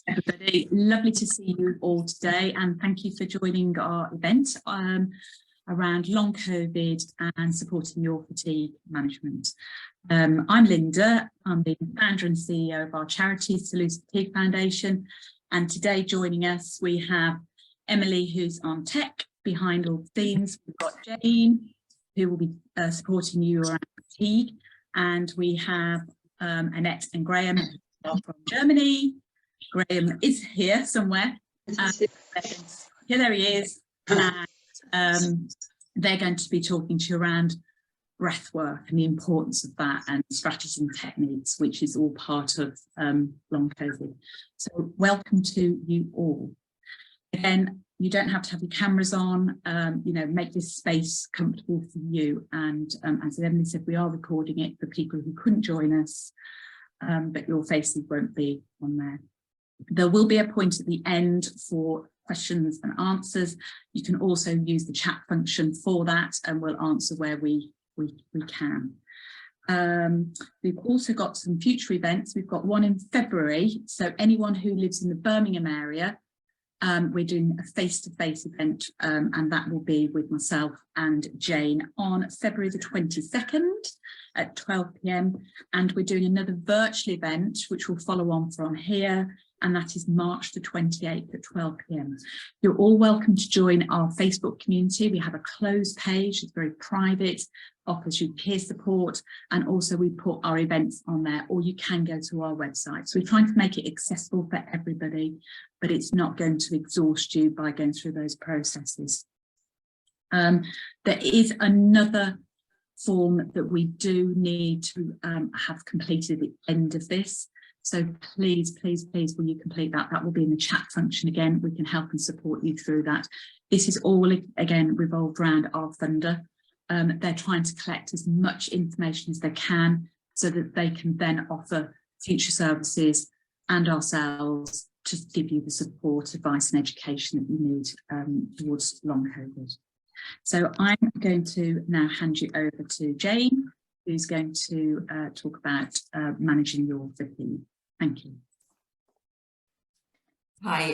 Everybody, lovely to see you all today, and thank you for joining our event around long COVID and supporting your fatigue management. I'm Linda. I'm the founder and CEO of our charity, Salus Fatigue Foundation, and today joining us we have Emily, who's on tech behind all the themes. We've got Jane, who will be supporting you around fatigue, and we have Annette and Graham from Germany. Graham is here somewhere. Here, there he is. And they're going to be talking to you around breathwork and the importance of that, and strategies and techniques, which is all part of long COVID. So welcome to you all. Again, you don't have to have your cameras on, you know, make this space comfortable for you. And as Emily said, we are recording it for people who couldn't join us, but your faces won't be on there. There will be a point at the end for questions and answers. You can also use the chat function for that, and we'll answer where we can. We've also got some future events. We've got one in February, so anyone who lives in the Birmingham area, we're doing a face-to-face event, and that will be with myself and Jane on February the 22nd at 12 p.m. and we're doing another virtual event which will follow on from here, and that is March the 28th at 12 p.m. You're all welcome to join our Facebook community. We have a closed page, it's very private, offers you peer support, and also we put our events on there, or you can go to our website. So we're trying to make it accessible for everybody, but it's not going to exhaust you by going through those processes. There is another form that we do need to have completed at the end of this. So please, please, please, will you complete that? That will be in the chat function again. We can help and support you through that. This is all, again, revolved around our funder. They're trying to collect as much information as they can so that they can then offer future services and ourselves to give you the support, advice and education that you need towards long COVID. So I'm going to now hand you over to Jane, who's going to talk about managing your fatigue. Thank you. Hi,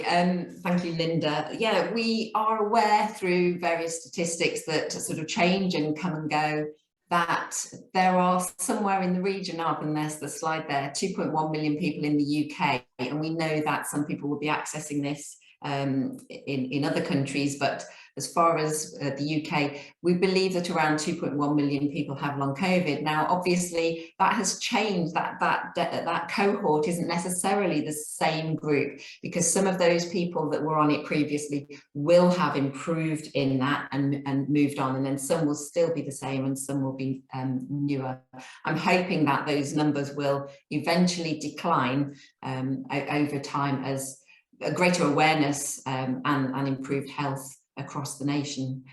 thank you, Linda. Yeah, we are aware through various statistics that sort of change and come and go, that there are somewhere in the region of, and there's the slide there, 2.1 million people in the UK, and we know that some people will be accessing this in other countries, but as far as the UK, we believe that around 2.1 million people have long COVID. Now, obviously, that has changed. That cohort isn't necessarily the same group, because some of those people that were on it previously will have improved in that and moved on, and then some will still be the same and some will be newer. I'm hoping that those numbers will eventually decline over time as a greater awareness and improved health across the nation.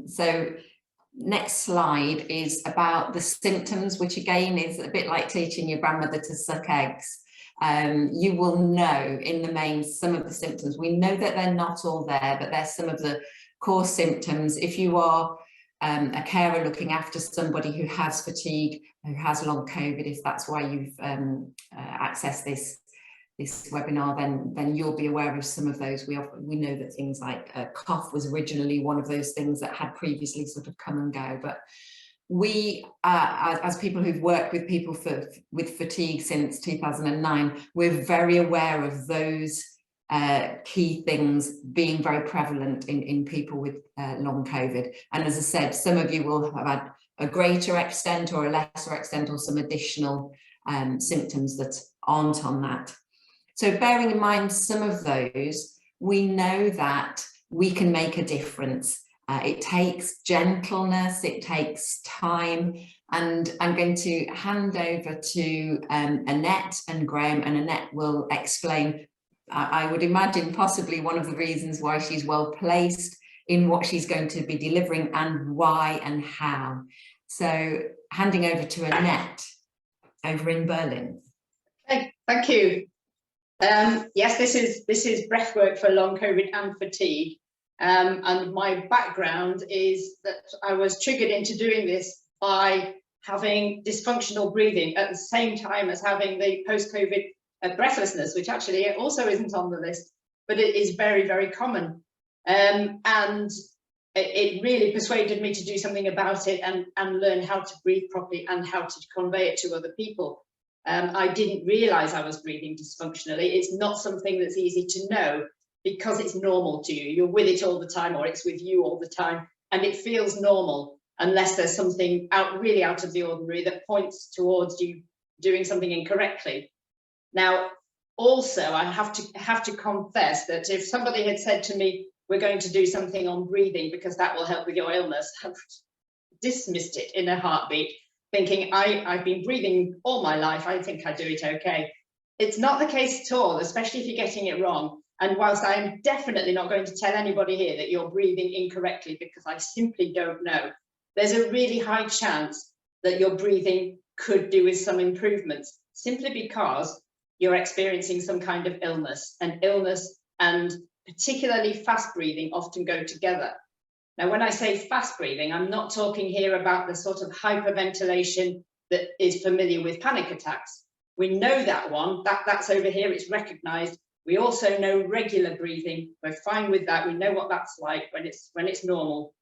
So next slide is about the symptoms, which again is a bit like teaching your grandmother to suck eggs. You will know in the main some of the symptoms. We know that they're not all there, but they're some of the core symptoms. If you are a carer looking after somebody who has fatigue, who has long COVID, if that's why you've accessed this webinar, then you'll be aware of some of those. We know that things like cough was originally one of those things that had previously sort of come and go, but we as people who've worked with people with fatigue since 2009, we're very aware of those key things being very prevalent in people with long COVID. And as I said, some of you will have had a greater extent or a lesser extent, or some additional symptoms that aren't on that. So bearing in mind some of those, we know that we can make a difference. It takes gentleness, it takes time, and I'm going to hand over to Annette and Graham, and Annette will explain, I would imagine, possibly one of the reasons why she's well placed in what she's going to be delivering and why and how. So handing over to Annette over in Berlin. Okay, thank you. Yes, this is breathwork for long COVID and fatigue, and my background is that I was triggered into doing this by having dysfunctional breathing at the same time as having the post-COVID breathlessness, which actually also isn't on the list, but it is very, very common. And it really persuaded me to do something about it and learn how to breathe properly and how to convey it to other people. I didn't realize I was breathing dysfunctionally. It's not something that's easy to know because it's normal to you. You're with it all the time, or it's with you all the time, and it feels normal unless there's something really out of the ordinary that points towards you doing something incorrectly. Now, also, I have to confess that if somebody had said to me, we're going to do something on breathing because that will help with your illness, I've dismissed it in a heartbeat, thinking I've been breathing all my life, I think I do it okay. It's not the case at all, especially if you're getting it wrong. And whilst I'm definitely not going to tell anybody here that you're breathing incorrectly because I simply don't know, there's a really high chance that your breathing could do with some improvements, simply because you're experiencing some kind of illness, and illness and particularly fast breathing often go together. Now, when I say fast breathing, I'm not talking here about the sort of hyperventilation that is familiar with panic attacks. We know that one, that's over here, it's recognized. We also know regular breathing. We're fine with that. We know what that's like when it's normal.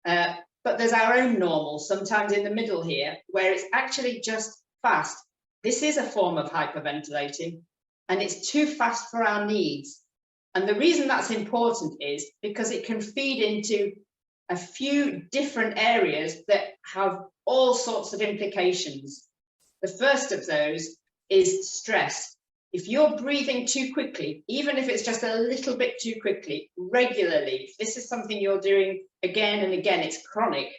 But there's our own normal, sometimes in the middle here, where it's actually just fast. This is a form of hyperventilating, and it's too fast for our needs. And the reason that's important is because it can feed into a few different areas that have all sorts of implications. The first of those is stress. If you're breathing too quickly, even if it's just a little bit too quickly, regularly, if this is something you're doing again and again, it's chronic,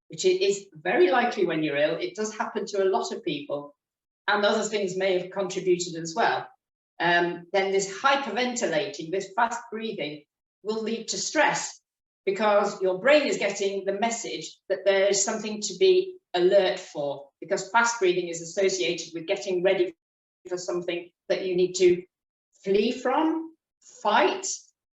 which it is very likely when you're ill. It does happen to a lot of people, and other things may have contributed as well. Then this hyperventilating, this fast breathing, will lead to stress because your brain is getting the message that there is something to be alert for, because fast breathing is associated with getting ready for something that you need to flee from, fight,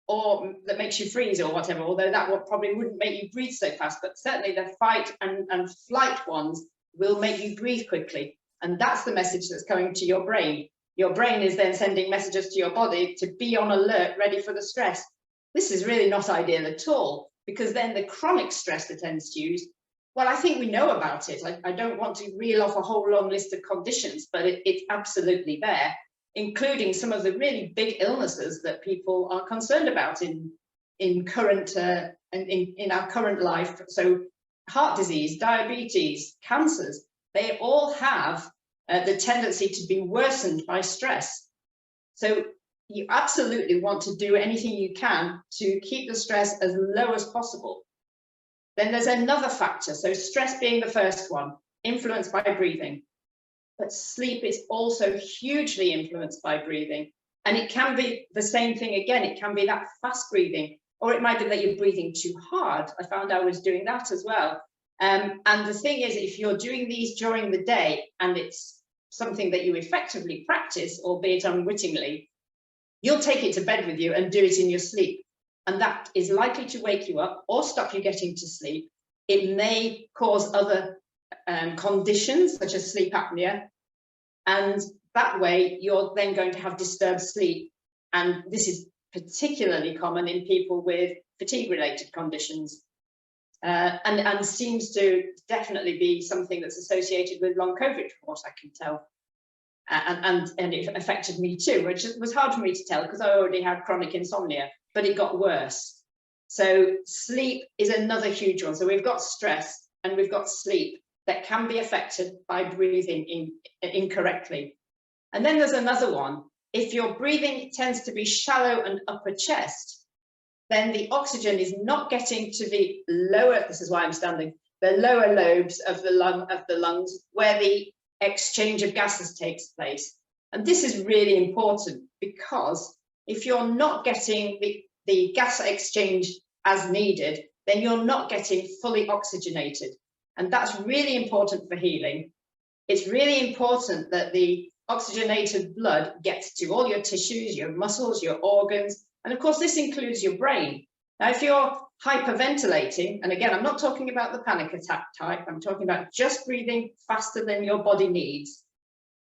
or that makes you freeze or whatever, although that probably wouldn't make you breathe so fast, but certainly the fight and flight ones will make you breathe quickly. And that's the message that's going to your brain. Your brain is then sending messages to your body to be on alert, ready for the stress. This is really not ideal at all, because then the chronic stress that tends to use, well, I think we know about it. I don't want to reel off a whole long list of conditions, but it's absolutely there, including some of the really big illnesses that people are concerned about in our current life. So heart disease, diabetes, cancers, they all have the tendency to be worsened by stress. So you absolutely want to do anything you can to keep the stress as low as possible. Then there's another factor. So stress being the first one, influenced by breathing. But sleep is also hugely influenced by breathing. And it can be the same thing again. It can be that fast breathing, or it might be that you're breathing too hard. I found I was doing that as well. And the thing is, if you're doing these during the day and it's something that you effectively practice, albeit unwittingly, you'll take it to bed with you and do it in your sleep. And that is likely to wake you up or stop you getting to sleep. It may cause other conditions such as sleep apnea. And that way you're then going to have disturbed sleep. And this is particularly common in people with fatigue-related conditions. And seems to definitely be something that's associated with long COVID, from what I can tell. And it affected me too, which was hard for me to tell because I already had chronic insomnia, but it got worse. So sleep is another huge one. So we've got stress and we've got sleep that can be affected by breathing incorrectly. And then there's another one. If your breathing tends to be shallow and upper chest, then the oxygen is not getting to the lower, this is why I'm standing, the lower lobes of the lungs, where the exchange of gases takes place. And this is really important because if you're not getting the gas exchange as needed, then you're not getting fully oxygenated. And that's really important for healing. It's really important that the oxygenated blood gets to all your tissues, your muscles, your organs, and of course this includes your brain. Now, if you're hyperventilating, and again, I'm not talking about the panic attack type, I'm talking about just breathing faster than your body needs,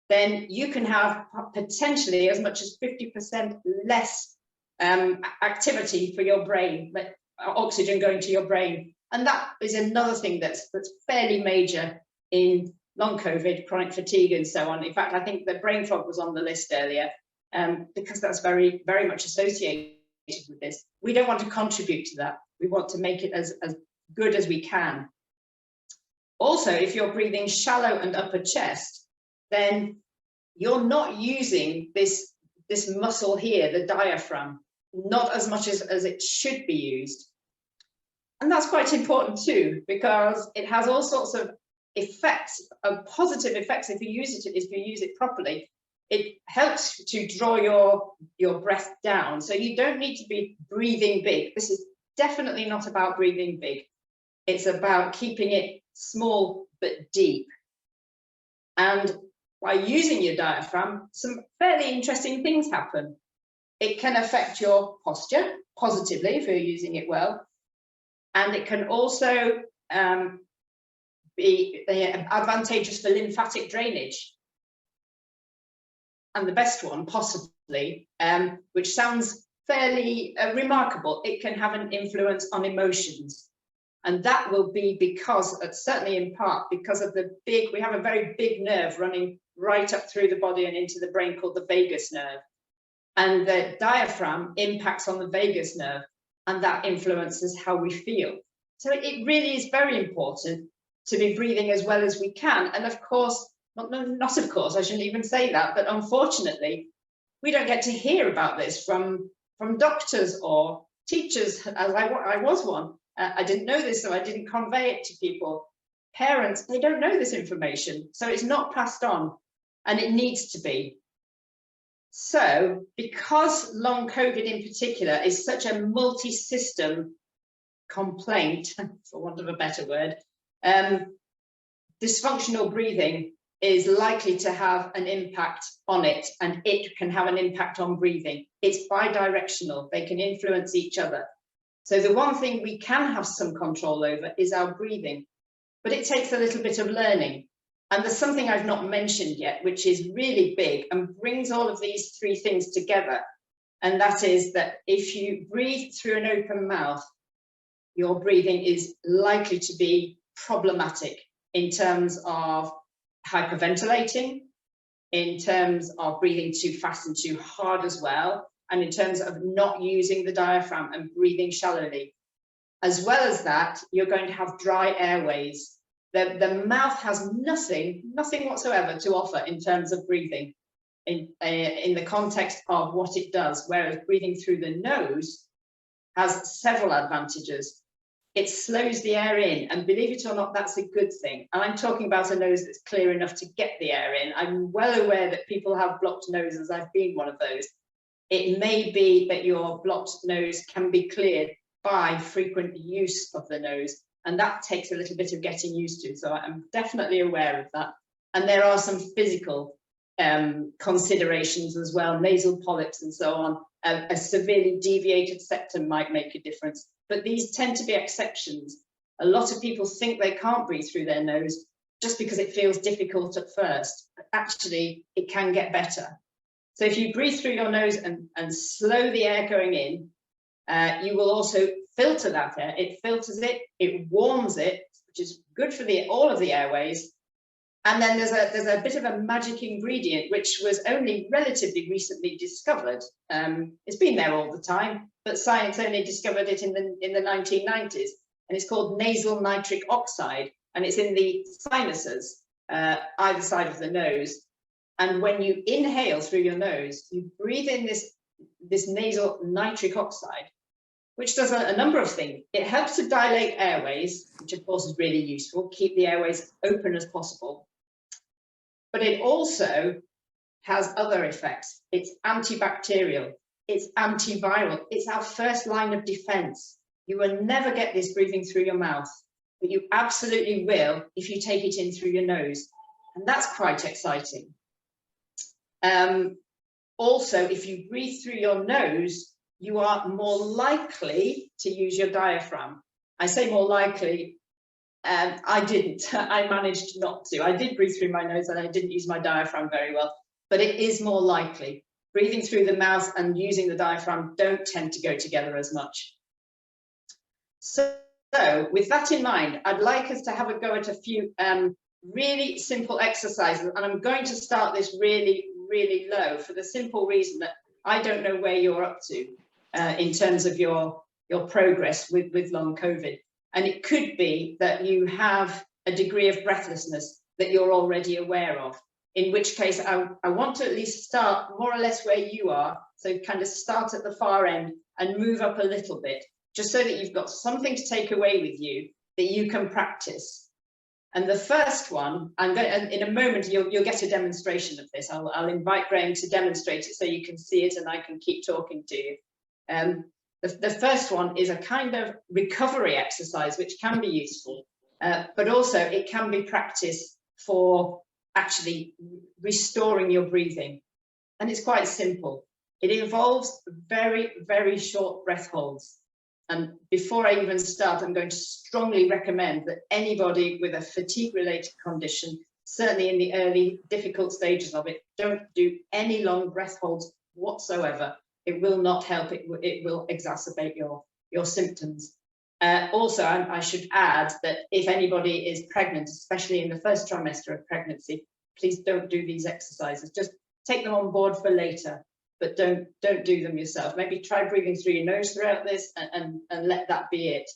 then you can have potentially as much as 50% less activity for your brain, oxygen going to your brain. And that is another thing that's fairly major in long COVID, chronic fatigue and so on. In fact, I think the brain fog was on the list earlier, because that's very, very much associated with this. We don't want to contribute to that. We want to make it as good as we can. Also, if you're breathing shallow and upper chest, then you're not using this muscle here, the diaphragm, not as much as it should be used. And that's quite important too, because it has all sorts of effects, positive effects if you use it properly. It helps to draw your breath down. So you don't need to be breathing big. This is definitely not about breathing big. It's about keeping it small but deep. And by using your diaphragm, some fairly interesting things happen. It can affect your posture positively if you're using it well. And it can also be advantageous for lymphatic drainage. And the best one, possibly, which sounds fairly remarkable, it can have an influence on emotions. And that will be because, certainly in part, because of we have a very big nerve running right up through the body and into the brain called the vagus nerve. And the diaphragm impacts on the vagus nerve, and that influences how we feel. So it really is very important to be breathing as well as we can. And of course, not of course, I shouldn't even say that, but unfortunately, we don't get to hear about this from doctors or teachers, as I was one. I didn't know this, so I didn't convey it to people. Parents, they don't know this information, so it's not passed on, and it needs to be. So, because long COVID in particular is such a multi-system complaint, for want of a better word, dysfunctional breathing is likely to have an impact on it, and it can have an impact on breathing. It's bi-directional, they can influence each other. So the one thing we can have some control over is our breathing, but it takes a little bit of learning. And there's something I've not mentioned yet, which is really big and brings all of these three things together. And that is that if you breathe through an open mouth, your breathing is likely to be problematic in terms of hyperventilating, in terms of breathing too fast and too hard as well, and in terms of not using the diaphragm and breathing shallowly. As well as that, you're going to have dry airways. The mouth has nothing whatsoever to offer in terms of breathing in the context of what it does, whereas breathing through the nose has several advantages. It slows the air in, and believe it or not, that's a good thing. And I'm talking about a nose that's clear enough to get the air in. I'm well aware that people have blocked noses. I've been one of those. It may be that your blocked nose can be cleared by frequent use of the nose, and that takes a little bit of getting used to. So I'm definitely aware of that. And there are some physical considerations as well, nasal polyps and so on. A severely deviated septum might make a difference, but these tend to be exceptions. A lot of people think they can't breathe through their nose just because it feels difficult at first, but actually it can get better. So if you breathe through your nose and slow the air going in, you will also filter that air. It filters it, it warms it, which is good for all of the airways. And then there's a bit of a magic ingredient, which was only relatively recently discovered. It's been there all the time, but science only discovered it in the 1990s. And it's called nasal nitric oxide, and it's in the sinuses, either side of the nose. And when you inhale through your nose, you breathe in this nasal nitric oxide, which does a number of things. It helps to dilate airways, which of course is really useful, keep the airways open as possible. But it also has other effects. It's antibacterial, it's antiviral, it's our first line of defense. You will never get this breathing through your mouth, but you absolutely will if you take it in through your nose. And that's quite exciting. Also, if you breathe through your nose, you are more likely to use your diaphragm. I say more likely I didn't. I managed not to. I did breathe through my nose and I didn't use my diaphragm very well, but it is more likely. Breathing through the mouth and using the diaphragm don't tend to go together as much. So with that in mind, I'd like us to have a go at a few really simple exercises, and I'm going to start this really, really low for the simple reason that I don't know where you're up to in terms of your progress with long COVID. And it could be that you have a degree of breathlessness that you're already aware of, in which case I want to at least start more or less where you are. So kind of start at the far end and move up a little bit, just so that you've got something to take away with you that you can practice. And the first one, I'm going to, in a moment, you'll get a demonstration of this. I'll invite Graham to demonstrate it so you can see it and I can keep talking to you. The first one is a kind of recovery exercise, which can be useful, but also it can be practiced for actually restoring your breathing. And it's quite simple. It involves very, very short breath holds. And before I even start, I'm going to strongly recommend that anybody with a fatigue-related condition, certainly in the early difficult stages of it, don't do any long breath holds whatsoever. It will not help. It will exacerbate your symptoms. Also, I should add that if anybody is pregnant, especially in the first trimester of pregnancy, please don't do these exercises. Just take them on board for later, but don't do them yourself. Maybe try breathing through your nose throughout this and let that be it.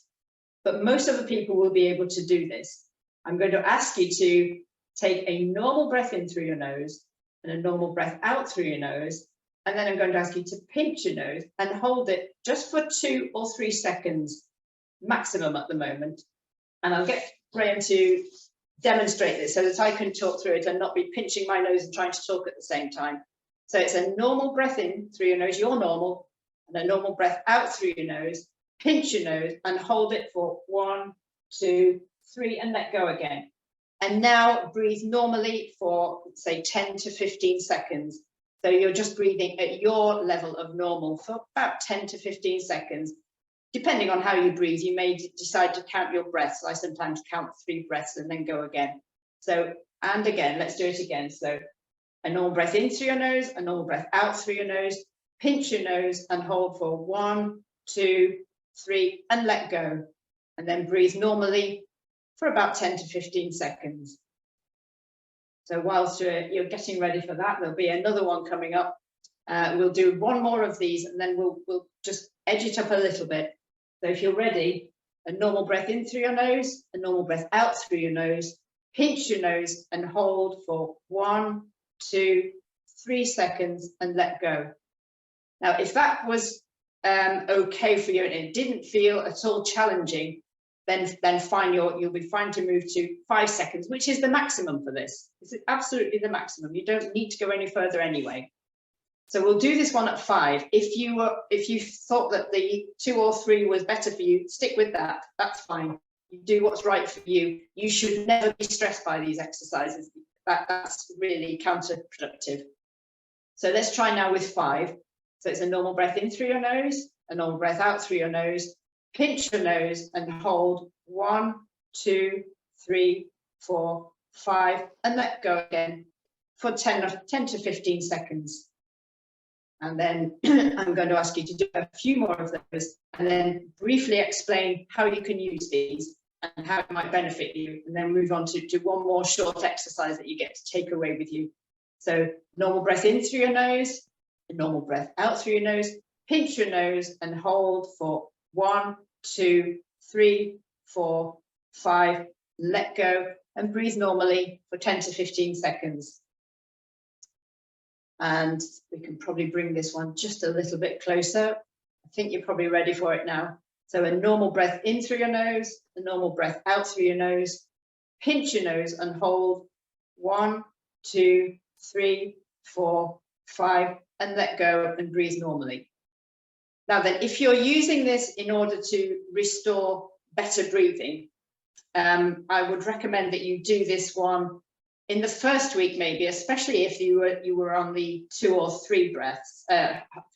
But most of the people will be able to do this. I'm going to ask you to take a normal breath in through your nose and a normal breath out through your nose. And then I'm going to ask you to pinch your nose and hold it just for 2 or 3 seconds, maximum at the moment. And I'll get Graham to demonstrate this so that I can talk through it and not be pinching my nose and trying to talk at the same time. So it's a normal breath in through your nose, you're normal, and a normal breath out through your nose, pinch your nose and hold it for 1, 2, 3, and let go again. And now breathe normally for, say, 10 to 15 seconds. So you're just breathing at your level of normal for about 10 to 15 seconds. Depending on how you breathe, you may decide to count your breaths. I sometimes count 3 breaths and then go again. So, and again, let's do it again. So a normal breath in through your nose, a normal breath out through your nose, pinch your nose and hold for 1, 2, 3, and let go. And then breathe normally for about 10 to 15 seconds. So whilst you're getting ready for that, there'll be another one coming up. We'll do one more of these and then we'll just edge it up a little bit. So if you're ready, a normal breath in through your nose, a normal breath out through your nose, pinch your nose and hold for 1, 2, 3 seconds and let go. Now, if that was okay for you and it didn't feel at all challenging, then fine, you'll be fine to move to 5 seconds, which is the maximum for this. This is absolutely the maximum. You don't need to go any further anyway. So we'll do this one at 5. If you thought that the 2 or 3 was better for you, stick with that. That's fine. You do what's right for you. You should never be stressed by these exercises. That's really counterproductive. So let's try now with 5. So it's a normal breath in through your nose, a normal breath out through your nose, pinch your nose and hold 1, 2, 3, 4, 5, and let go again for 10 to 15 seconds. And then I'm going to ask you to do a few more of those and then briefly explain how you can use these and how it might benefit you, and then move on to one more short exercise that you get to take away with you. So normal breath in through your nose, a normal breath out through your nose, pinch your nose and hold for 1, 2, 3, 4, 5, let go and breathe normally for 10 to 15 seconds. And we can probably bring this one just a little bit closer. I think you're probably ready for it now. So a normal breath in through your nose, a normal breath out through your nose, pinch your nose and hold 1, 2, 3, 4, 5, and let go and breathe normally. Now then, if you're using this in order to restore better breathing, I would recommend that you do this one in the first week, maybe, especially if you were on the 2 or 3 breaths,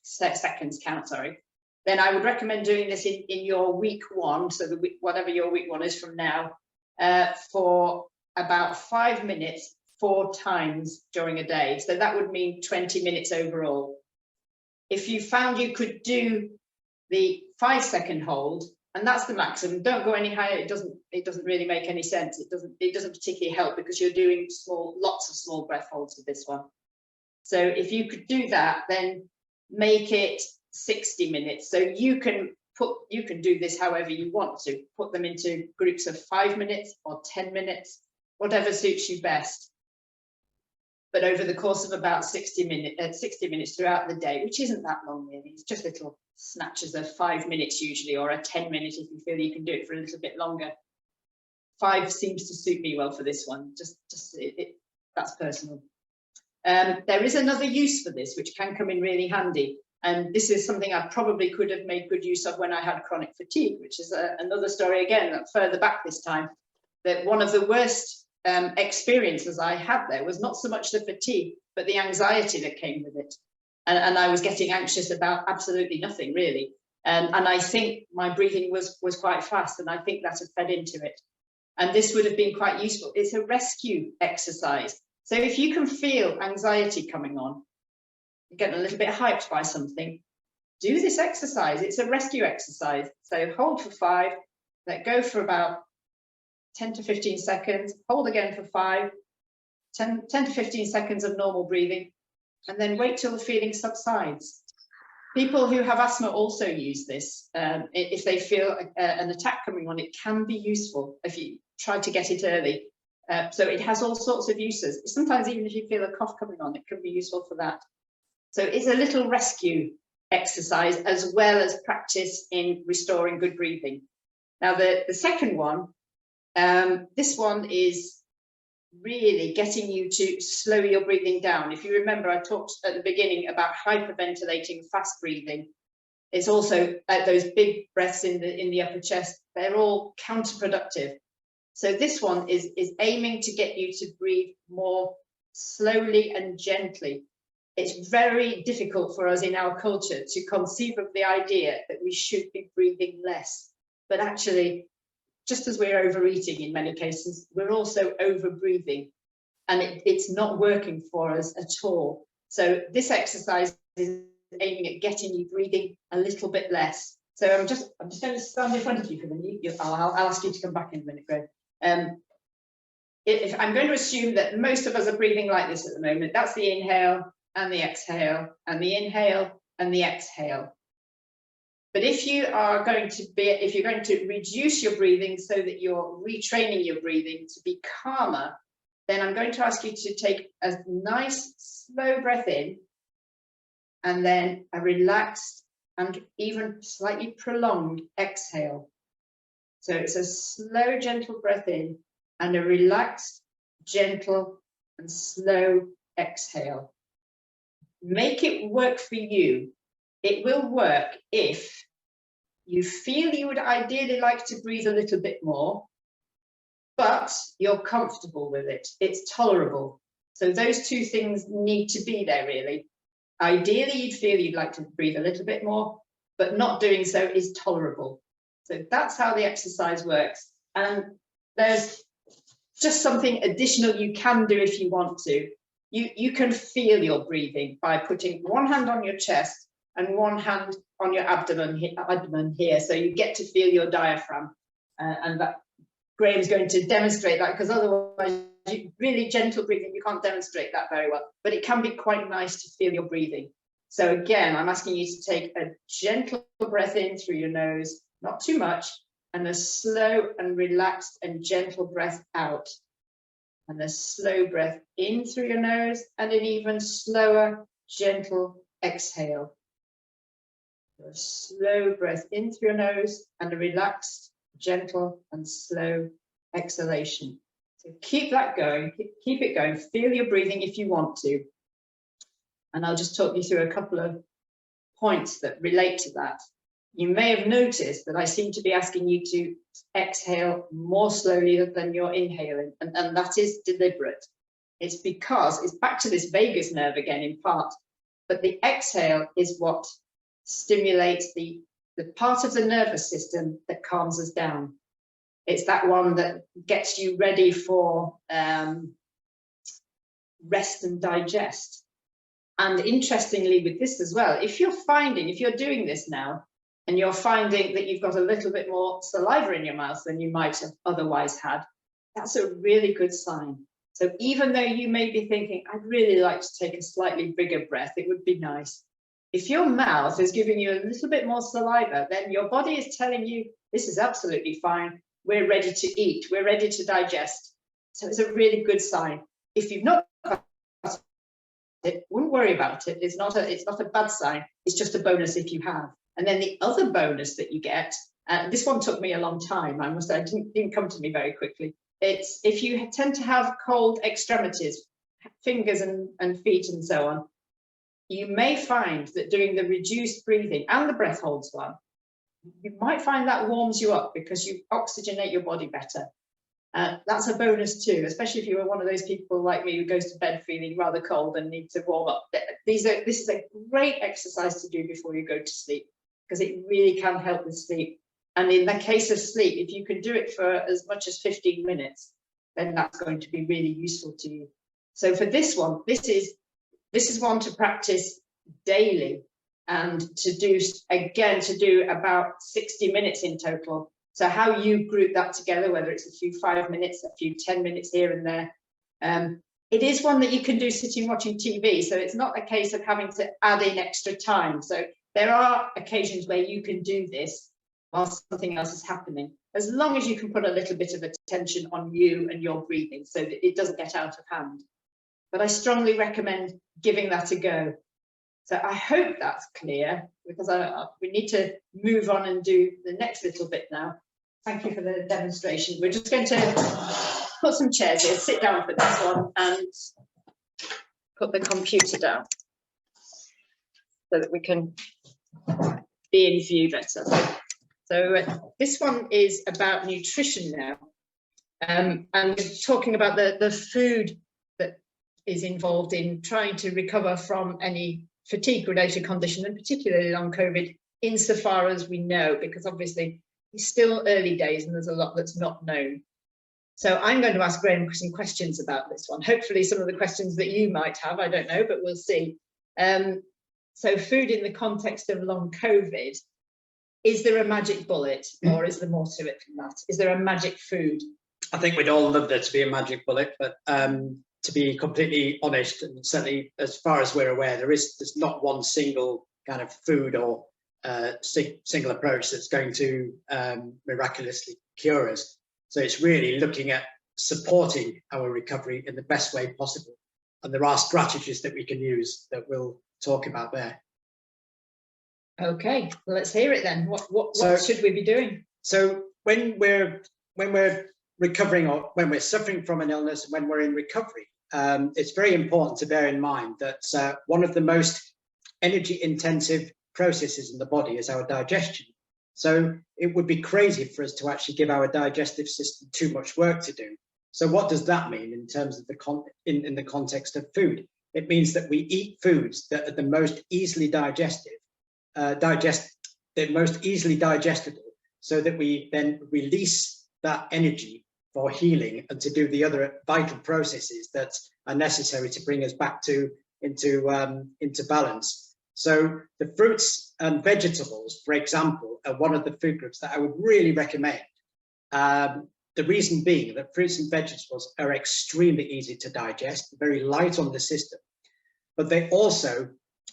seconds count, sorry. Then I would recommend doing this in your week 1, so whatever your week 1 is from now, for about 5 minutes 4 times during a day. So that would mean 20 minutes overall. If you found you could do the 5-second hold, and that's the maximum, don't go any higher. It doesn't really make any sense. It doesn't particularly help because you're doing lots of small breath holds with this one. So if you could do that, then make it 60 minutes. So you can do this however you want to. Put them into groups of 5 minutes or 10 minutes, whatever suits you best. But over the course of about 60 minutes throughout the day, which isn't that long really, it's just little snatches of 5 minutes usually, or a 10 minute if you feel you can do it for a little bit longer. 5 seems to suit me well for this one. That's personal. There is another use for this, which can come in really handy. And this is something I probably could have made good use of when I had chronic fatigue, which is another story again, further back this time, that one of the worst experiences I had there was not so much the fatigue, but the anxiety that came with it. And I was getting anxious about absolutely nothing really. And I think my breathing was quite fast, and I think that had fed into it. And this would have been quite useful. It's a rescue exercise. So if you can feel anxiety coming on, you're getting a little bit hyped by something, do this exercise. It's a rescue exercise. So hold for 5, let go for about 10 to 15 seconds, hold again for 5, 10 to 15 seconds of normal breathing, and then wait till the feeling subsides. People who have asthma also use this. If they feel an attack coming on, it can be useful if you try to get it early. So it has all sorts of uses. Sometimes even if you feel a cough coming on, it can be useful for that. So it's a little rescue exercise as well as practice in restoring good breathing. Now the second one, this one is really getting you to slow your breathing down. If you remember, I talked at the beginning about hyperventilating, fast breathing. It's also those big breaths in the upper chest. They're all counterproductive. So this one is aiming to get you to breathe more slowly and gently. It's very difficult for us in our culture to conceive of the idea that we should be breathing less. But actually, just as we're overeating in many cases, we're also over-breathing. And it's not working for us at all. So this exercise is aiming at getting you breathing a little bit less. So I'm just going to stand in front of you for a minute. I'll ask you to come back in a minute, Greg. If I'm going to assume that most of us are breathing like this at the moment, that's the inhale and the exhale, and the inhale and the exhale. But if you're going to reduce your breathing so that you're retraining your breathing to be calmer, then I'm going to ask you to take a nice slow breath in, and then a relaxed and even slightly prolonged exhale. So it's a slow, gentle breath in and a relaxed, gentle and slow exhale. Make it work for you. It will work if you feel you would ideally like to breathe a little bit more, but you're comfortable with it. It's tolerable. So those two things need to be there really. Ideally, you'd feel you'd like to breathe a little bit more, but not doing so is tolerable. So that's how the exercise works. And there's just something additional you can do if you want to. You can feel your breathing by putting one hand on your chest and one hand on your abdomen here. So you get to feel your diaphragm. And that Graham's going to demonstrate that, because otherwise, really gentle breathing, you can't demonstrate that very well. But it can be quite nice to feel your breathing. So again, I'm asking you to take a gentle breath in through your nose, not too much, and a slow and relaxed and gentle breath out. And a slow breath in through your nose and an even slower, gentle exhale. A slow breath in through your nose and a relaxed, gentle and slow exhalation. So keep that going, keep it going. Feel your breathing if you want to. And I'll just talk you through a couple of points that relate to that. You may have noticed that I seem to be asking you to exhale more slowly than you're inhaling, and that is deliberate. It's because it's back to this vagus nerve again in part, but the exhale is what stimulates the part of the nervous system that calms us down. It's that one that gets you ready for rest and digest. And interestingly with this as well, if you're doing this now and you're finding that you've got a little bit more saliva in your mouth than you might have otherwise had, that's a really good sign. So even though you may be thinking, I'd really like to take a slightly bigger breath, it would be nice. If your mouth is giving you a little bit more saliva, then your body is telling you, this is absolutely fine. We're ready to eat. We're ready to digest. So it's a really good sign. If you've not got it, wouldn't worry about it. It's not a bad sign. It's just a bonus if you have. And then the other bonus that you get, this one took me a long time. I must say, it didn't come to me very quickly. It's if you tend to have cold extremities, fingers and feet and so on, you may find that doing the reduced breathing and the breath holds one, you might find that warms you up because you oxygenate your body better. That's a bonus too, especially if you are one of those people like me who goes to bed feeling rather cold and need to warm up. This is a great exercise to do before you go to sleep, because it really can help with sleep. And in the case of sleep, if you can do it for as much as 15 minutes, then that's going to be really useful to you. So for this one, this is one to practice daily and to do about 60 minutes in total. So how you group that together, whether it's a few 5 minutes, a few 10 minutes here and there. It is one that you can do sitting watching TV. So it's not a case of having to add in extra time. So there are occasions where you can do this while something else is happening, as long as you can put a little bit of attention on you and your breathing so that it doesn't get out of hand. But I strongly recommend giving that a go. So I hope that's clear, because we need to move on and do the next little bit now. Thank you for the demonstration. We're just going to put some chairs here, sit down for this one and put the computer down so that we can be in view better. So this one is about nutrition now, and we're talking about the food that is involved in trying to recover from any fatigue-related condition, and particularly long COVID, insofar as we know, because obviously it's still early days and there's a lot that's not known. So I'm going to ask Graham some questions about this one. Hopefully some of the questions that you might have, I don't know, but we'll see. So food in the context of long COVID, is there a magic bullet, or is there more to it than that? Is there a magic food? I think we'd all love there to be a magic bullet, but to be completely honest, and certainly as far as we're aware, there's not one single kind of food or single approach that's going to miraculously cure us. So it's really looking at supporting our recovery in the best way possible. And there are strategies that we can use that we'll talk about there. Okay, well, let's hear it then. What should we be doing? So when we're recovering, or when we're suffering from an illness, when we're in recovery, it's very important to bear in mind that one of the most energy intensive processes in the body is our digestion. So it would be crazy for us to actually give our digestive system too much work to do. So what does that mean in terms of in the context of food? It means that we eat foods that are the most easily digestible, so that we then release that energy for healing and to do the other vital processes that are necessary to bring us back into balance. So the fruits and vegetables, for example, are one of the food groups that I would really recommend. The reason being that fruits and vegetables are extremely easy to digest, very light on the system, but they also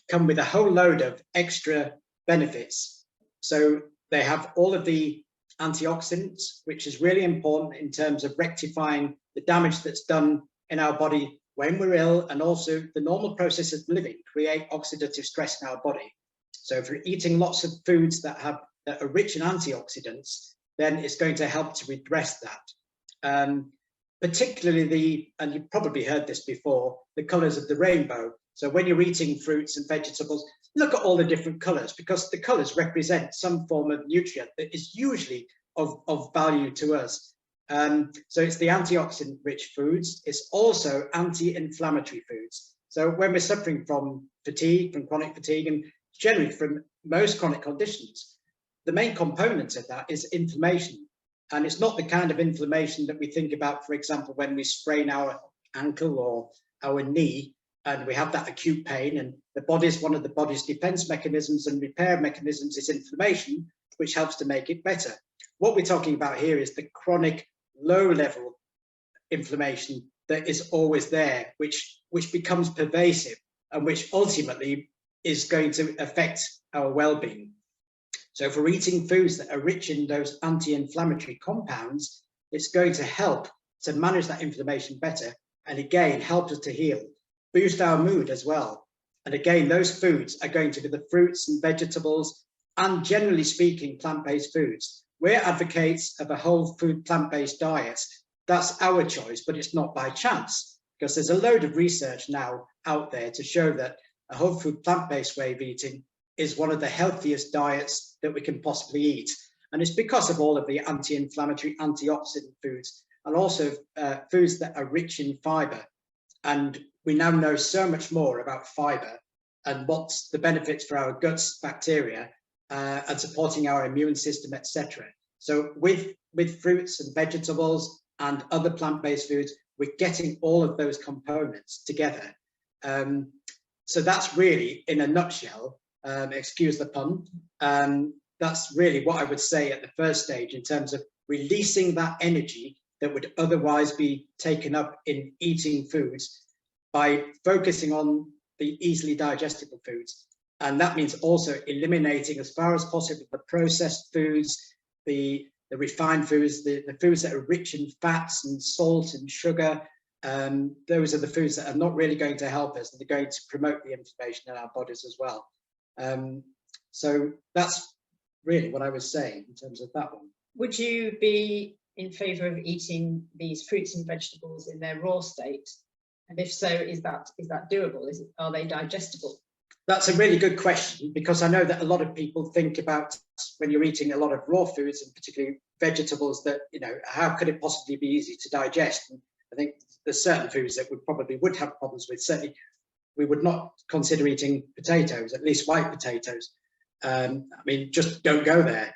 come with a whole load of extra benefits. So they have all of the antioxidants, which is really important in terms of rectifying the damage that's done in our body when we're ill, and also the normal processes of living create oxidative stress in our body. So if you're eating lots of foods that are rich in antioxidants, then it's going to help to redress that. Particularly and you've probably heard this before, the colors of the rainbow. So when you're eating fruits and vegetables, look at all the different colors, because the colors represent some form of nutrient that is usually of value to us. So it's the antioxidant rich foods. It's also anti-inflammatory foods. So when we're suffering from fatigue, from chronic fatigue, and generally from most chronic conditions, the main component of that is inflammation. And it's not the kind of inflammation that we think about, for example, when we sprain our ankle or our knee and we have that acute pain, and the body's one of the body's defense mechanisms and repair mechanisms is inflammation, which helps to make it better. What we're talking about here is the chronic low level inflammation that is always there, which becomes pervasive and which ultimately is going to affect our well-being. So if we're eating foods that are rich in those anti-inflammatory compounds, it's going to help to manage that inflammation better, and again help us to heal, boost our mood as well. And again, those foods are going to be the fruits and vegetables, and generally speaking, plant-based foods. We're advocates of a whole food plant-based diet. That's our choice, but it's not by chance, because there's a load of research now out there to show that a whole food plant-based way of eating is one of the healthiest diets that we can possibly eat. And it's because of all of the anti-inflammatory, antioxidant foods, and also foods that are rich in fiber. And we now know so much more about fiber and what's the benefits for our guts, bacteria, and supporting our immune system, etc. So with fruits and vegetables and other plant-based foods, we're getting all of those components together. So that's really, in a nutshell, excuse the pun, that's really what I would say at the first stage in terms of releasing that energy that would otherwise be taken up in eating foods by focusing on the easily digestible foods. And that means also eliminating as far as possible the processed foods, the refined foods, the foods that are rich in fats and salt and sugar. Those are the foods that are not really going to help us, and they're going to promote the inflammation in our bodies as well. So that's really what I was saying in terms of that one. Would you be in favour of eating these fruits and vegetables in their raw state? And if so, is that doable? Are they digestible? That's a really good question, because I know that a lot of people think about when you're eating a lot of raw foods, and particularly vegetables, that, you know, how could it possibly be easy to digest? And I think there's certain foods that we probably would have problems with. Certainly, we would not consider eating potatoes, at least white potatoes. I mean, just don't go there.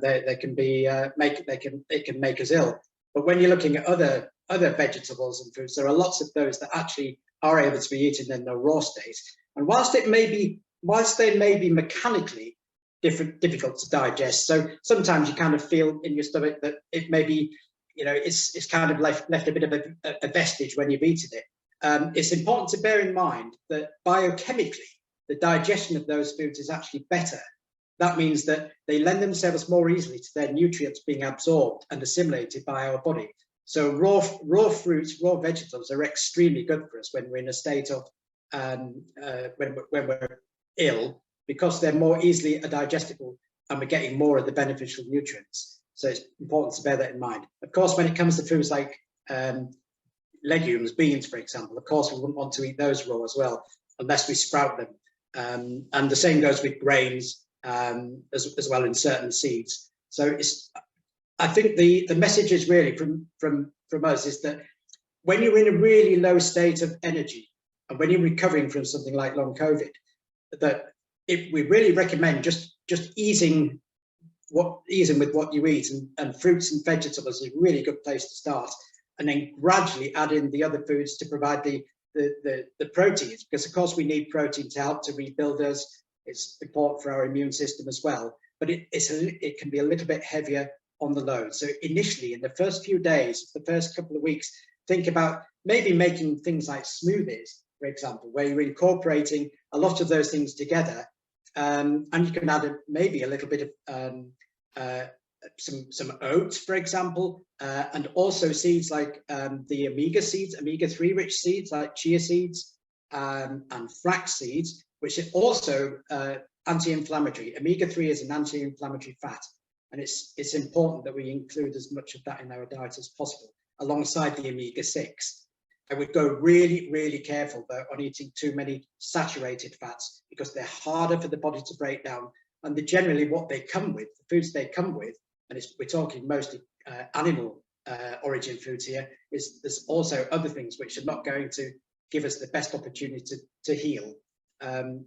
They can be it can make us ill. But when you're looking at other vegetables and foods, there are lots of those that actually are able to be eaten in their raw state. And whilst they may be mechanically difficult to digest, so sometimes you kind of feel in your stomach that it may be, you know, it's kind of left a bit of a vestige when you've eaten it. It's important to bear in mind that biochemically, the digestion of those foods is actually better. That means that they lend themselves more easily to their nutrients being absorbed and assimilated by our body. So raw fruits, raw vegetables are extremely good for us when we're in a state of when we're ill, because they're more easily digestible and we're getting more of the beneficial nutrients. So it's important to bear that in mind. Of course, when it comes to foods like legumes, beans, for example, of course, we wouldn't want to eat those raw as well, unless we sprout them. And the same goes with grains as well in certain seeds. So I think the message is really from us is that when you're in a really low state of energy, and when you're recovering from something like long COVID, that we really recommend just easing with what you eat, and fruits and vegetables is a really good place to start, and then gradually add in the other foods to provide the proteins, because of course we need protein to help to rebuild us. It's important for our immune system as well, but it can be a little bit heavier on the load. So initially, in the first few days, the first couple of weeks, think about maybe making things like smoothies, for example, where you're incorporating a lot of those things together, and you can add maybe a little bit of some oats, for example, and also seeds like the omega-3 rich seeds like chia seeds and flax seeds, which are also anti-inflammatory. Omega-3 is an anti-inflammatory fat, and it's important that we include as much of that in our diet as possible, alongside the omega-6. I would go really, really careful though on eating too many saturated fats, because they're harder for the body to break down, and they're generally what they come with, the foods they come with, and we're talking mostly animal origin foods here, there's also other things which are not going to give us the best opportunity to heal.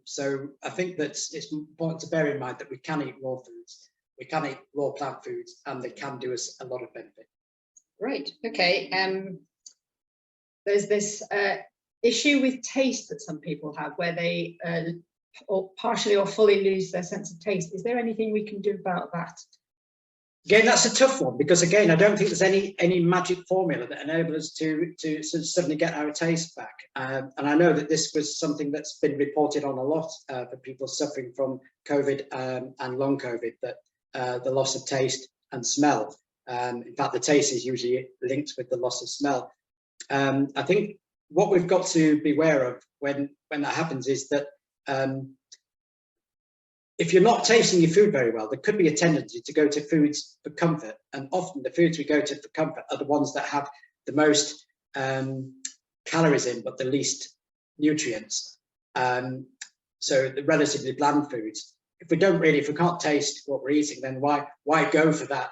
So I think that it's important to bear in mind that we can eat raw foods. we can eat raw plant foods, and they can do us a lot of benefit. Great. Okay. There's this issue with taste that some people have, where they or partially or fully lose their sense of taste. Is there anything we can do about that? Again, that's a tough one, because again, I don't think there's any magic formula that enables us to suddenly get our taste back. And I know that this was something that's been reported on a lot for people suffering from COVID and long COVID, that the loss of taste and smell. In fact, the taste is usually linked with the loss of smell. I think what we've got to beware of when that happens is that if you're not tasting your food very well, there could be a tendency to go to foods for comfort. And often the foods we go to for comfort are the ones that have the most calories in, but the least nutrients. So the relatively bland foods. If we can't taste what we're eating, then why go for that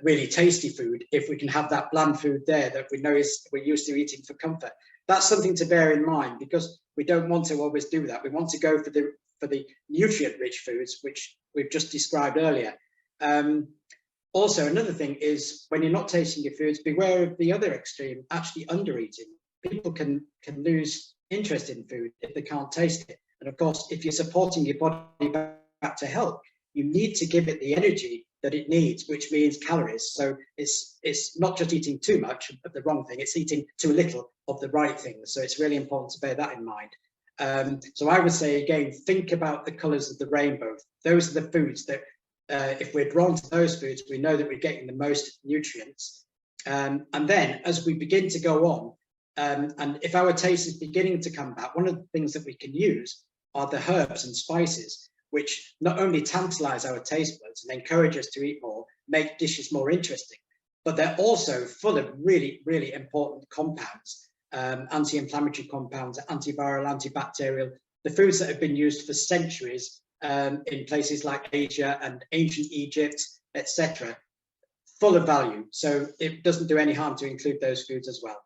really tasty food if we can have that bland food there that we know we're used to eating for comfort? That's something to bear in mind, because we don't want to always do that. We want to go for the nutrient-rich foods, which we've just described earlier. Also, another thing is, when you're not tasting your foods, beware of the other extreme, actually under-eating. People can lose interest in food if they can't taste it. And of course, if you're supporting your body back to health, you need to give it the energy that it needs, which means calories. So it's not just eating too much of the wrong thing, it's eating too little of the right things. So it's really important to bear that in mind. So I would say, again, think about the colours of the rainbow. Those are the foods that, if we're drawn to those foods, we know that we're getting the most nutrients. And then as we begin to go on, and if our taste is beginning to come back, one of the things that we can use are the herbs and spices, which not only tantalise our taste buds and encourage us to eat more, make dishes more interesting, but they're also full of really, really important compounds. Anti-inflammatory compounds, antiviral, antibacterial, the foods that have been used for centuries in places like Asia and ancient Egypt, etc., full of value. So it doesn't do any harm to include those foods as well.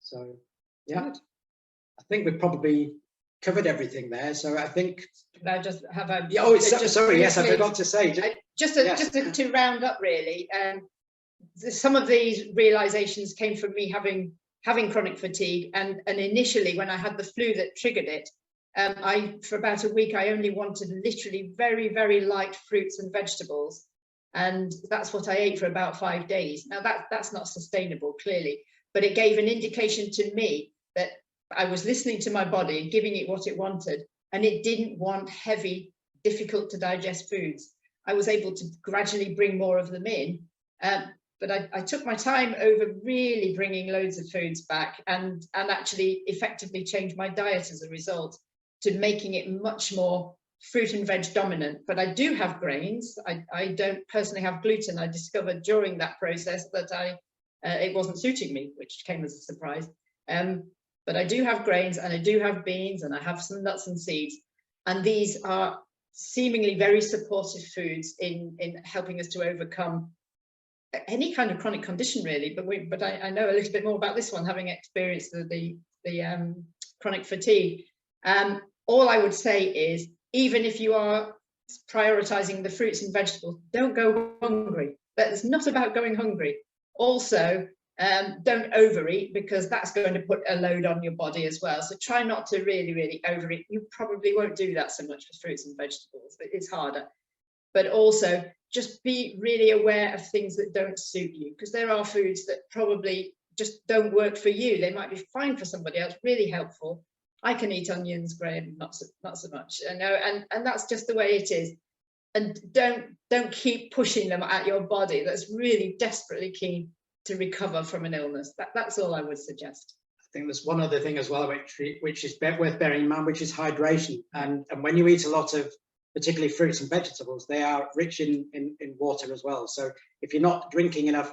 So, yeah, I think we've probably covered everything there. So I think. Can I just have a? Yeah, sorry, yes, I forgot to say. Just to round up, really. Some of these realizations came from me having chronic fatigue, and initially when I had the flu that triggered it, for about a week I only wanted literally very, very light fruits and vegetables, and that's what I ate for about 5 days. Now that's not sustainable, clearly, but it gave an indication to me that I was listening to my body and giving it what it wanted, and it didn't want heavy, difficult to digest foods. I was able to gradually bring more of them in. But I took my time over really bringing loads of foods back, and actually effectively changed my diet as a result, to making it much more fruit and veg dominant. But I do have grains. I don't personally have gluten. I discovered during that process that it wasn't suiting me, which came as a surprise. But I do have grains, and I do have beans, and I have some nuts and seeds. And these are seemingly very supportive foods in helping us to overcome any kind of chronic condition, really, but I know a little bit more about this one, having experienced the chronic fatigue. All I would say is, even if you are prioritizing the fruits and vegetables, don't go hungry. That's not about going hungry. Also, don't overeat, because that's going to put a load on your body as well. So try not to really overeat. You probably won't do that so much for fruits and vegetables. It's harder. But also, just be really aware of things that don't suit you, because there are foods that probably just don't work for you. They might be fine for somebody else, really helpful. I can eat onions, Graham, not so much, you know, and that's just the way it is. And don't keep pushing them at your body that's really desperately keen to recover from an illness. That's all I would suggest. I think there's one other thing as well, which is worth bearing in mind, which is hydration. And when you eat a lot of particularly fruits and vegetables, they are rich in water as well. So if you're not drinking enough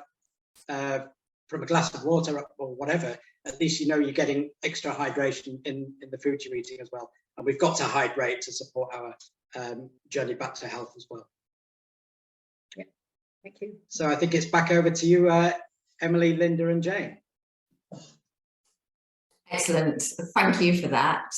from a glass of water or whatever, at least you know you're getting extra hydration in the food you're eating as well. And we've got to hydrate to support our journey back to health as well. Yeah, thank you. So I think it's back over to you, Emily, Linda and Jane. Excellent, thank you for that.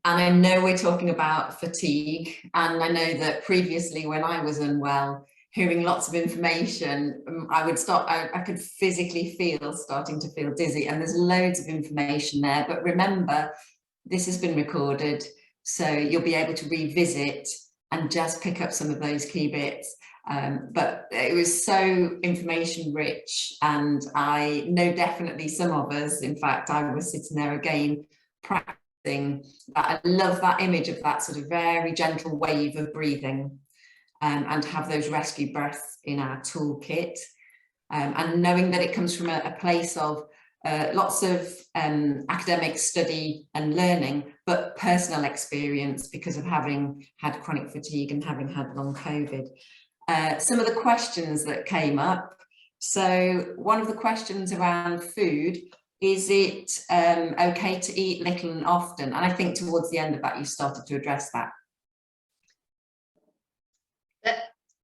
I know we're talking about fatigue, and I know that previously when I was unwell, hearing lots of information, I could physically starting to feel dizzy, and there's loads of information there. But remember, this has been recorded, so you'll be able to revisit and just pick up some of those key bits. But it was so information rich, and I know definitely some of us, in fact, I was sitting there again practicing. I love that image of that sort of very gentle wave of breathing, and have those rescue breaths in our toolkit, and knowing that it comes from a place of lots of academic study and learning, but personal experience because of having had chronic fatigue and having had long COVID. Some of the questions that came up. So one of the questions around food, is it okay to eat little and often? And I think towards the end of that, you started to address that.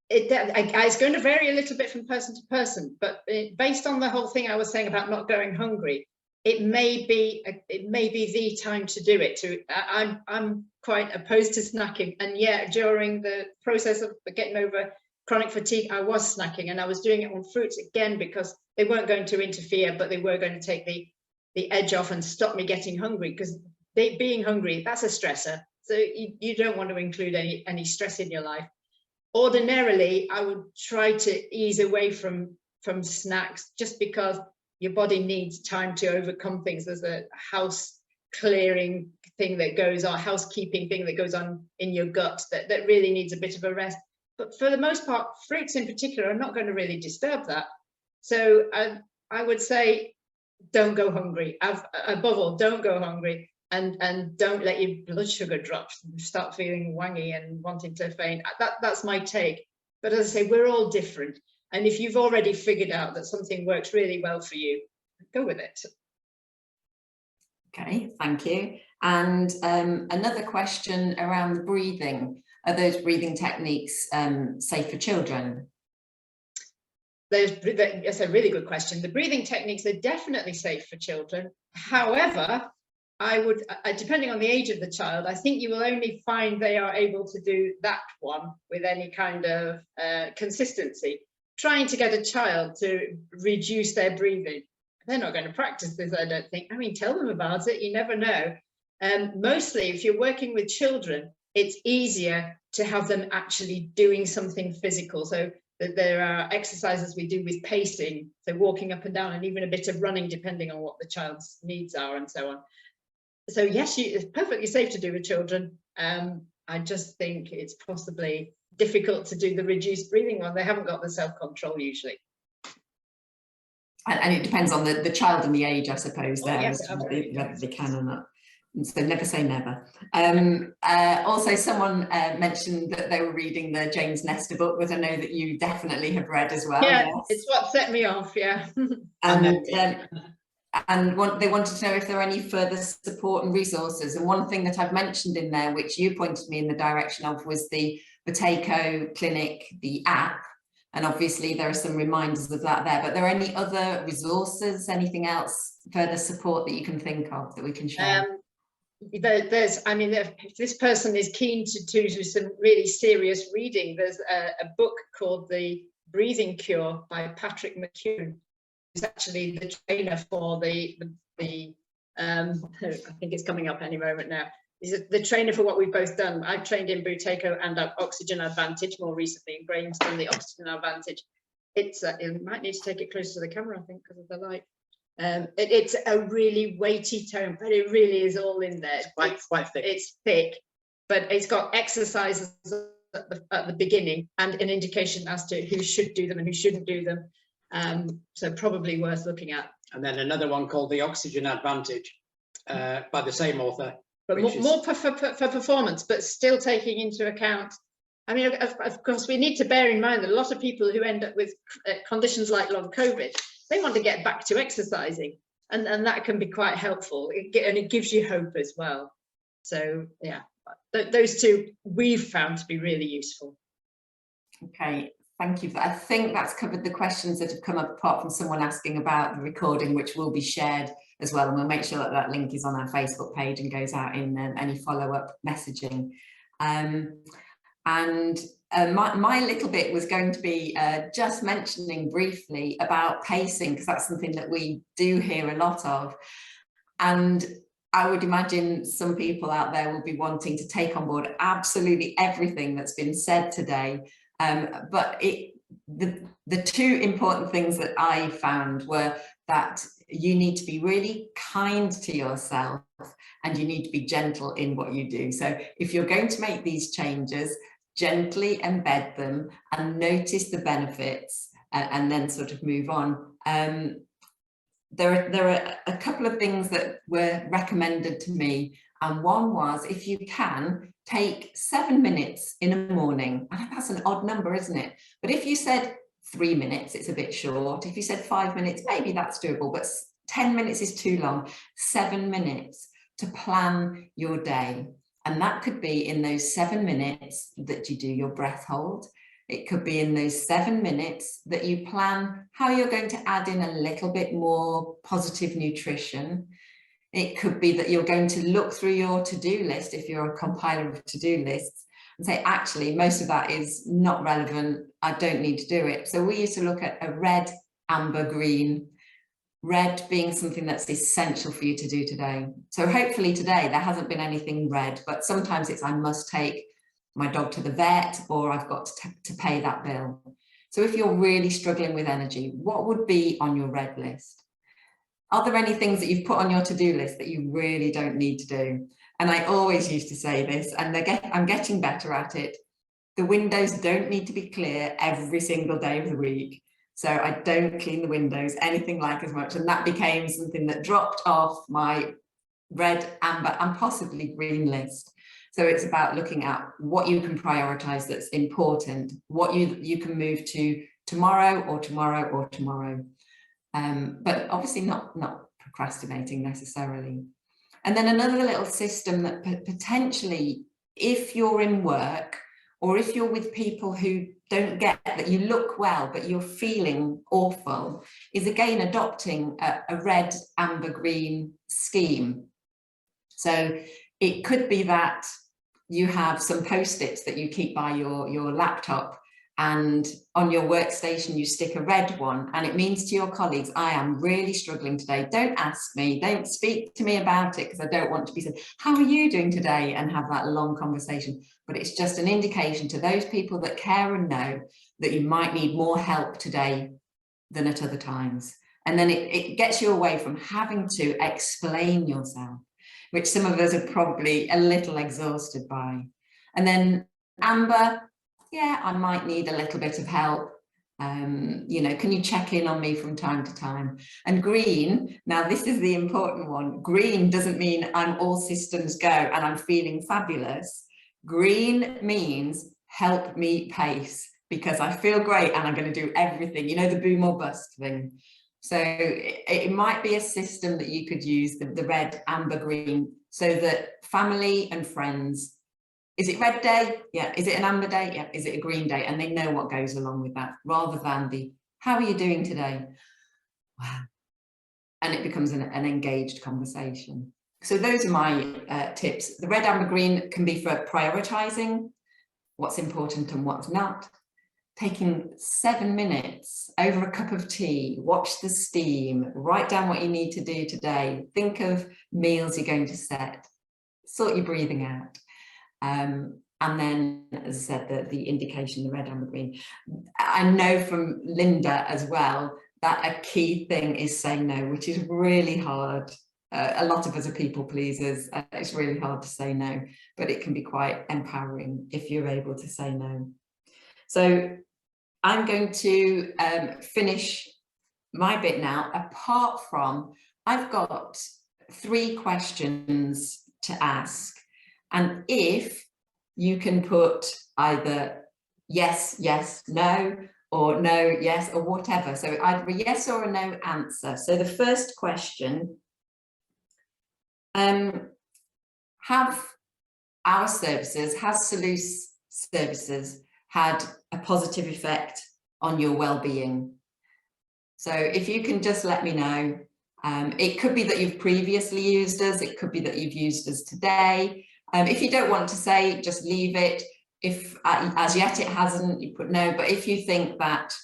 It's going to vary a little bit from person to person, but based on the whole thing I was saying about not going hungry, it may be the time to do it. I'm quite opposed to snacking, and yet during the process of getting over chronic fatigue, I was snacking, and I was doing it on fruits again because they weren't going to interfere, but they were going to take the edge off and stop me getting hungry, because being hungry, that's a stressor. So you don't want to include any stress in your life. Ordinarily, I would try to ease away from snacks, just because your body needs time to overcome things. There's a house clearing thing that goes on, housekeeping thing that goes on in your gut that really needs a bit of a rest. But for the most part, fruits in particular are not going to really disturb that. So I would say, don't go hungry. Above all, don't go hungry. And don't let your blood sugar drop, start feeling wangy and wanting to faint. That's my take. But as I say, we're all different. And if you've already figured out that something works really well for you, go with it. Okay, thank you. And another question around the breathing. Are those breathing techniques safe for children? That's a really good question. The breathing techniques are definitely safe for children. However, I would, depending on the age of the child, I think you will only find they are able to do that one with any kind of consistency. Trying to get a child to reduce their breathing, they're not going to practice this, I don't think. I mean, tell them about it, you never know. Mostly, if you're working with children, it's easier to have them actually doing something physical. So there are exercises we do with pacing, so walking up and down, and even a bit of running, depending on what the child's needs are and so on. So yes, it's perfectly safe to do with children. I just think it's possibly difficult to do the reduced breathing one. They haven't got the self-control usually. And it depends on the child and the age, I suppose, there, yes, whether they can or not. And so never say never. Also, someone mentioned that they were reading the James Nestor book, which I know that you definitely have read as well. Yeah, yes. It's what set me off, yeah. And they wanted to know if there are any further support and resources. And one thing that I've mentioned in there, which you pointed me in the direction of, was the Buteyko Clinic, the app. And obviously there are some reminders of that there, but there are any other resources, anything else, further support that you can think of that we can share? If this person is keen to do some really serious reading, there's a book called The Breathing Cure by Patrick McCune. Who's actually the trainer for I think it's coming up any moment now. He's the trainer for what we've both done. I've trained in Buteyko and Oxygen Advantage more recently, and Graham's done the Oxygen Advantage. You might need to take it closer to the camera, I think, because of the light. It's a really weighty tome, but it really is all in there. It's quite thick. It's thick, but it's got exercises at the beginning and an indication as to who should do them and who shouldn't do them. So probably worth looking at. And then another one called The Oxygen Advantage by the same author. But more for performance, but still taking into account, I mean, of course, we need to bear in mind that a lot of people who end up with conditions like long COVID, they want to get back to exercising, and that can be quite helpful, and it gives you hope as well. So yeah, those two we've found to be really useful. Okay, Thank you. I think that's covered the questions that have come up, apart from someone asking about the recording, which will be shared as well. And we'll make sure that that link is on our Facebook page and goes out in any follow-up messaging. My little bit was going to be just mentioning briefly about pacing, because that's something that we do hear a lot of. And I would imagine some people out there will be wanting to take on board absolutely everything that's been said today. But the two important things that I found were that you need to be really kind to yourself and you need to be gentle in what you do. So if you're going to make these changes, gently embed them and notice the benefits and then sort of move on. There are a couple of things that were recommended to me, and one was, if you can, take 7 minutes in a morning. I know that's an odd number, isn't it? But if you said 3 minutes, it's a bit short. If you said 5 minutes, maybe that's doable, but 10 minutes is too long. 7 minutes to plan your day. And that could be in those 7 minutes that you do your breath hold. It could be in those 7 minutes that you plan how you're going to add in a little bit more positive nutrition. It could be that you're going to look through your to-do list, if you're a compiler of to-do lists, and say, actually, most of that is not relevant. I don't need to do it. So we used to look at a red, amber, green. Red being something that's essential for you to do today. So hopefully today there hasn't been anything red, but sometimes it's I must take my dog to the vet, or I've got to pay that bill. So if you're really struggling with energy, what would be on your red list? Are there any things that you've put on your to-do list that you really don't need to do? And I always used to say this, and I'm getting better at it. The windows don't need to be clear every single day of the week. So I don't clean the windows anything like as much. And that became something that dropped off my red, amber, and possibly green list. So it's about looking at what you can prioritize that's important, what you can move to tomorrow or tomorrow or tomorrow. But obviously not procrastinating necessarily. And then another little system that potentially, if you're in work or if you're with people who don't get that you look well, but you're feeling awful, is again adopting a red, amber, green scheme. So it could be that you have some post-its that you keep by your laptop, and on your workstation you stick a red one, and it means to your colleagues, I am really struggling today. Don't ask me, don't speak to me about it, because I don't want to be said, how are you doing today? And have that long conversation. But it's just an indication to those people that care and know that you might need more help today than at other times. And then it gets you away from having to explain yourself, which some of us are probably a little exhausted by. And then amber, yeah, I might need a little bit of help. You know, can you check in on me from time to time? And green, now this is the important one. Green doesn't mean I'm all systems go and I'm feeling fabulous. Green means help me pace, because I feel great and I'm going to do everything, you know, the boom or bust thing. So it might be a system that you could use, the red, amber, green, so that family and friends, is it red day? Yeah. Is it an amber day? Yeah. Is it a green day? And they know what goes along with that, rather than the, how are you doing today? Wow. And it becomes an engaged conversation. So those are my tips. The red, amber, green can be for prioritizing what's important and what's not. Taking 7 minutes over a cup of tea, watch the steam, write down what you need to do today, think of meals you're going to set, sort your breathing out. And then, as I said, the indication, the red, amber, green. I know from Linda as well that a key thing is saying no, which is really hard. A lot of us are people pleasers. It's really hard to say no, but it can be quite empowering if you're able to say no. So I'm going to finish my bit now, apart from I've got 3 questions to ask. And if you can put either yes, yes, no, or no, yes, or whatever. So either a yes or a no answer. So the first question, have our services, has Salus services had a positive effect on your well-being? So if you can just let me know. It could be that you've previously used us, it could be that you've used us today. If you don't want to say, just leave it. If as yet it hasn't, you put no. But if you think that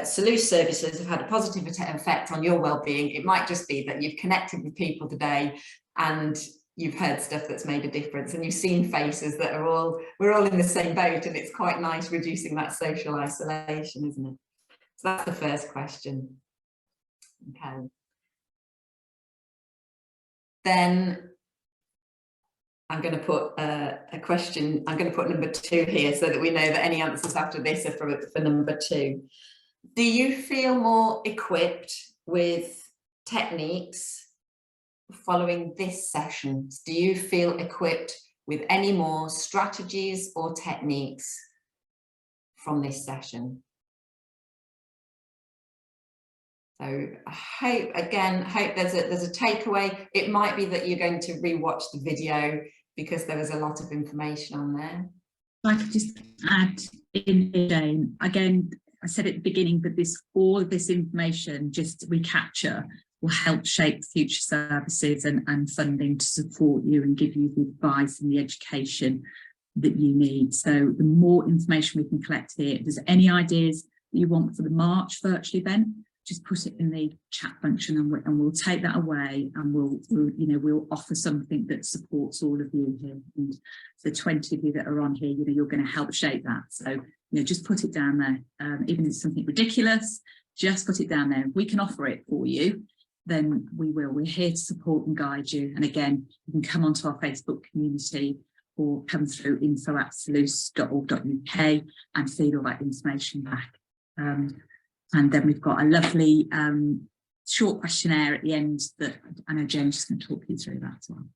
Salus services have had a positive effect on your well-being, it might just be that you've connected with people today and you've heard stuff that's made a difference, and you've seen faces that are we're all in the same boat, and it's quite nice reducing that social isolation, isn't it? So that's the first question. Okay. Then I'm going to put a question, I'm going to put number 2 here so that we know that any answers after this are for number 2. Do you feel more equipped with techniques following this session? Do you feel equipped with any more strategies or techniques from this session? So I hope there's a takeaway. It might be that you're going to rewatch the video because there was a lot of information on there. I could just add in here, Jane, again, I said at the beginning, but all of this information just recapture will help shape future services and funding to support you and give you the advice and the education that you need. So the more information we can collect here, if there's any ideas that you want for the March virtual event, just put it in the chat function, and we'll take that away, and we'll offer something that supports all of you here. And the 20 of you that are on here, you're going to help shape that. So just put it down there. Even if it's something ridiculous, just put it down there. If we can offer it for you, then we will. We're here to support and guide you. And again, you can come onto our Facebook community or come through info@salus.org.uk and feed all that information back. And then we've got a lovely short questionnaire at the end that I know Jane's just going to talk you through that as well.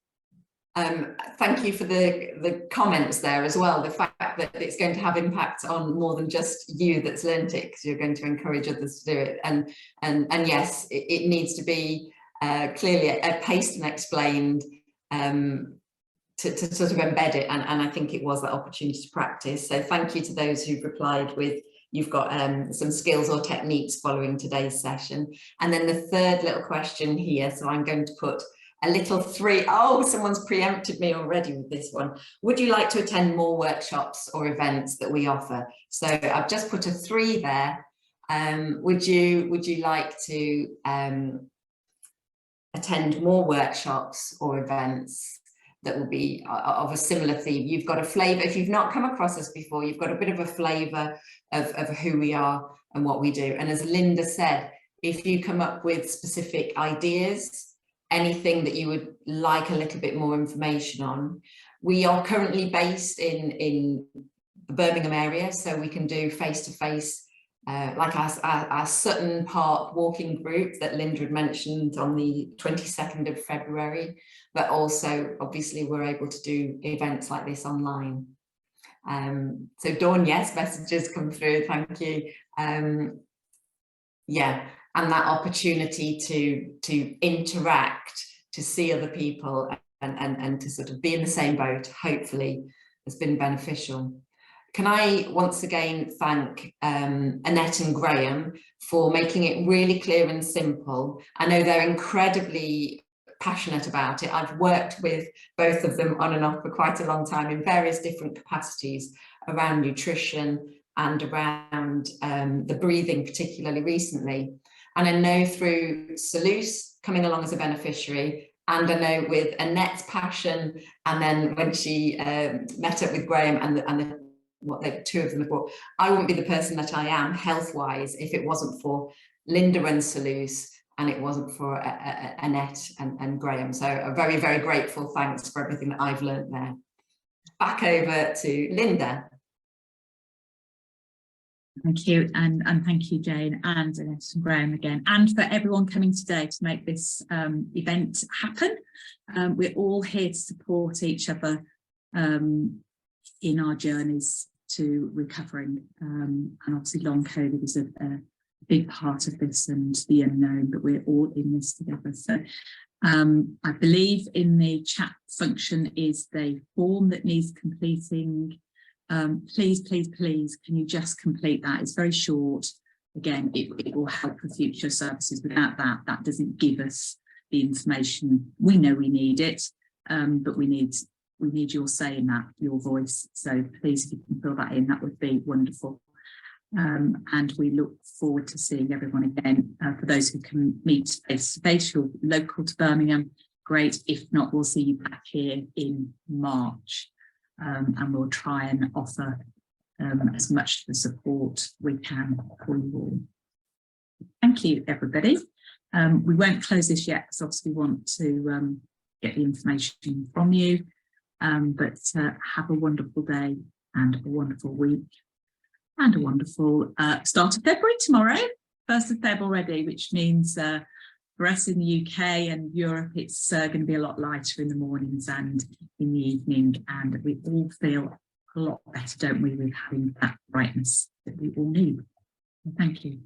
Thank you for the comments there as well. The fact that it's going to have impact on more than just you that's learnt it, because you're going to encourage others to do it. And yes, it needs to be clearly paced and explained to sort of embed it. And I think it was that opportunity to practice. So thank you to those who've replied with you've got some skills or techniques following today's session. And then the third little question here, so I'm going to put a little 3. Oh, someone's preempted me already with this one. Would you like to attend more workshops or events that we offer? So I've just put a 3 there. Would you like to attend more workshops or events that will be of a similar theme? You've got a flavour. If you've not come across us before, you've got a bit of a flavour of who we are and what we do. And as Linda said, if you come up with specific ideas, anything that you would like a little bit more information on, we are currently based in the Birmingham area, so we can do face-to-face, like our Sutton Park walking group that Linda had mentioned on the 22nd of February, but also obviously we're able to do events like this online. So Dawn, yes, messages come through, thank you. Yeah, and that opportunity to interact, to see other people and to sort of be in the same boat, hopefully has been beneficial. Can I once again thank Annette and Graham for making it really clear and simple. I know they're incredibly passionate about it. I've worked with both of them on and off for quite a long time in various different capacities around nutrition and around the breathing, particularly recently. And I know through Salus coming along as a beneficiary, and I know with Annette's passion, and then when she met up with Graham and what the 2 of them have brought, I wouldn't be the person that I am health-wise if it wasn't for Linda and Salus, and it wasn't for Annette and Graham. So a very, very grateful thanks for everything that I've learned there. Back over to Linda. Thank you, and thank you, Jane and Annette and Graham again, and for everyone coming today to make this event happen. We're all here to support each other in our journeys to recovering, and obviously long COVID is a big part of this and the unknown, but we're all in this together. So I believe in the chat function is the form that needs completing. please, please, please, can you just complete that? It's very short. Again, it will help for future services. Without that, that doesn't give us the information. We know we need it, but we need your say in that, your voice. So please, if you can fill that in, that would be wonderful. And we look forward to seeing everyone again. For those who can meet face to face, you're local to Birmingham, great. If not, we'll see you back here in March, and we'll try and offer as much of the support we can for you all. Thank you, everybody. We won't close this yet because obviously we want to get the information from you, but have a wonderful day and a wonderful week and a wonderful start of February tomorrow, 1st of Feb already, which means for us in the UK and Europe, it's going to be a lot lighter in the mornings and in the evening, and we all feel a lot better, don't we, with having that brightness that we all need. Thank you.